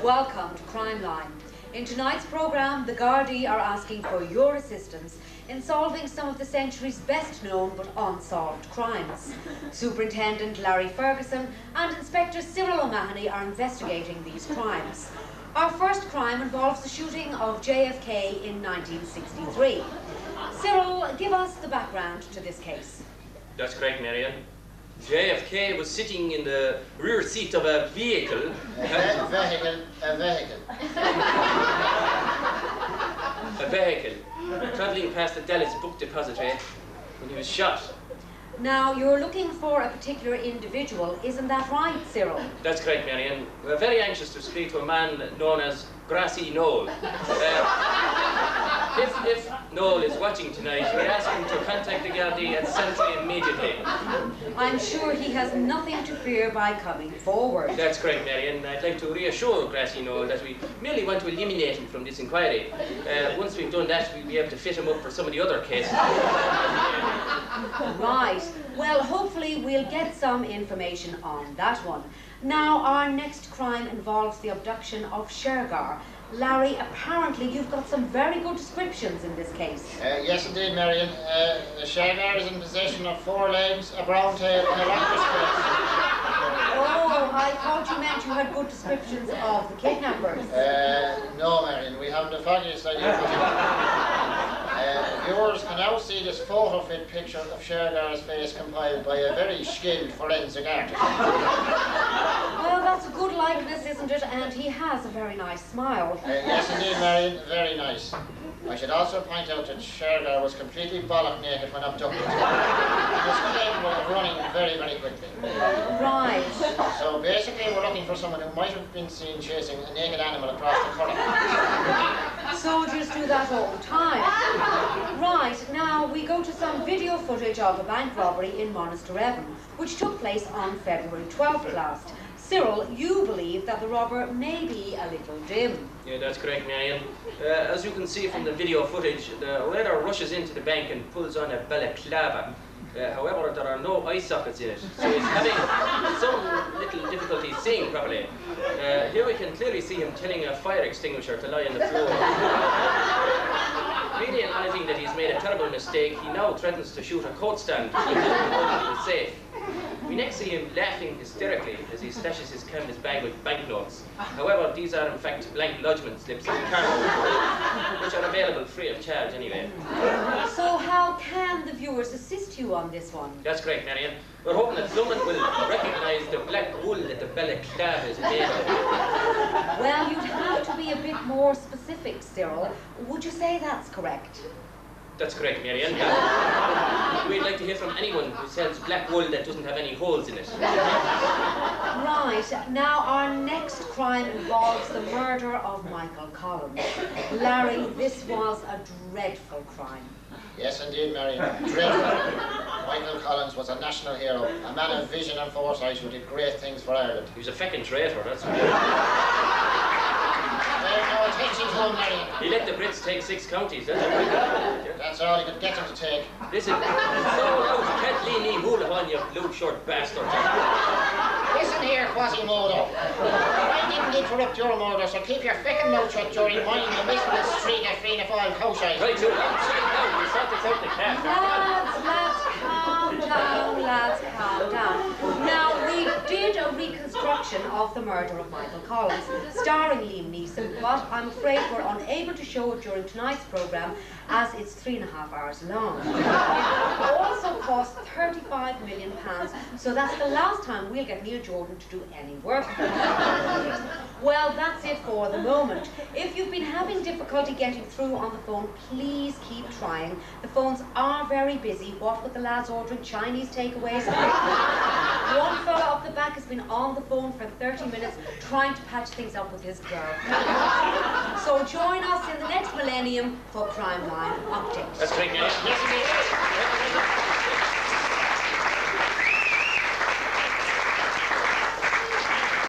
Welcome to Crimeline. In tonight's programme, the Gardaí are asking for your assistance in solving some of the century's best known but unsolved crimes. Superintendent Larry Ferguson and Inspector Cyril O'Mahony are investigating these crimes. Our first crime involves the shooting of JFK in 1963. Cyril, give us the background to this case. That's correct, Marion. JFK was sitting in the rear seat of a vehicle. A vehicle. Travelling past the Dallas Book Depository when he was shot. Now, you're looking for a particular individual, isn't that right, Cyril? That's correct, Marion. We're very anxious to speak to a man known as Grassy Knoll. If Knoll is watching tonight, we ask him to contact the Gardaí at Sentry immediately. I'm sure he has nothing to fear by coming forward. That's correct, Marion. I'd like to reassure Grassy Knoll that we merely want to eliminate him from this inquiry. Once we've done that, we'll be able to fit him up for some of the other cases. Right. Well, hopefully we'll get some information on that one. Now, our next crime involves the abduction of Shergar. Larry, apparently you've got some very good descriptions in this case. Yes, indeed, Marion. Shergar is in possession of 4 legs, a brown tail, and a lacquer scratch. Oh, I thought you meant you had good descriptions of the kidnappers. No, Marion, we haven't the foggiest idea. Viewers can now see this photo-fit picture of Shergar's face compiled by a very skilled forensic artist. Well, that's a good likeness, isn't it? And he has a very nice smile. Yes, indeed, Marion, very nice. I should also point out that Shergar was completely bollock naked when abducted. He was capable of running very, very quickly. Right. So basically, we're looking for someone who might have been seen chasing a naked animal across the current. Soldiers do that all the time. Right, now we go to some video footage of a bank robbery in Monasterevin, which took place on February 12th last. Cyril, you believe that the robber may be a little dim. Yeah, that's correct, Marion. As you can see from the video footage, the raider rushes into the bank and pulls on a balaclava. However, there are no eye sockets in it, so he's having some little difficulty seeing properly. Here we can clearly see him telling a fire extinguisher to lie on the floor. Really admitting that he's made a terrible mistake, he now threatens to shoot a coat stand to the safe. We next see him laughing hysterically as he stashes his canvas bag with banknotes. However, these are in fact blank lodgement slips and cards, which are available free of charge anyway. So how can the viewers assist you on this one? That's correct, Marion. We're hoping that someone will recognise the black wool that the balaclava is made of. Well, you'd have to be a bit more specific, Cyril. Would you say that's correct? That's correct, Marion. We'd like to hear from anyone who sells black wool that doesn't have any holes in it. Right. Now, our next crime involves the murder of Michael Collins. Larry, this was a dreadful crime. Yes, indeed, Marion. Dreadful. Michael Collins was a national hero, a man of vision and foresight who did great things for Ireland. He was a feckin' traitor, that's what. No attention to him, Marion. He let the Brits take 6 counties, that's it. That's all he could get them to take. Listen, so loud, you can't lean me hula on, you blue-short bastard. Listen here, Quasimodo. I didn't interrupt your murder, so keep your feckin' mouth shut during mine and the miserable streak of Fianna Fáil cowshite. Right, you don't sit down, we sort this out the cat. Lads, calm down. Now, we did a reconstruction of the murder of Michael Collins, starring Liam Neeson, but I'm afraid we're unable to show it during tonight's programme as it's 3.5 hours long. It also cost £35 million, so that's the last time we'll get Neil Jordan to do any work. Well, that's it for the moment. If you've been having difficulty getting through on the phone, please keep trying. The phones are very busy, what with the lads ordering Chinese takeaways. One fella up the back has been on the phone for 30 minutes trying to patch things up with his girl. So join us in the next millennium for Crimeline Update. That's correct, Marion.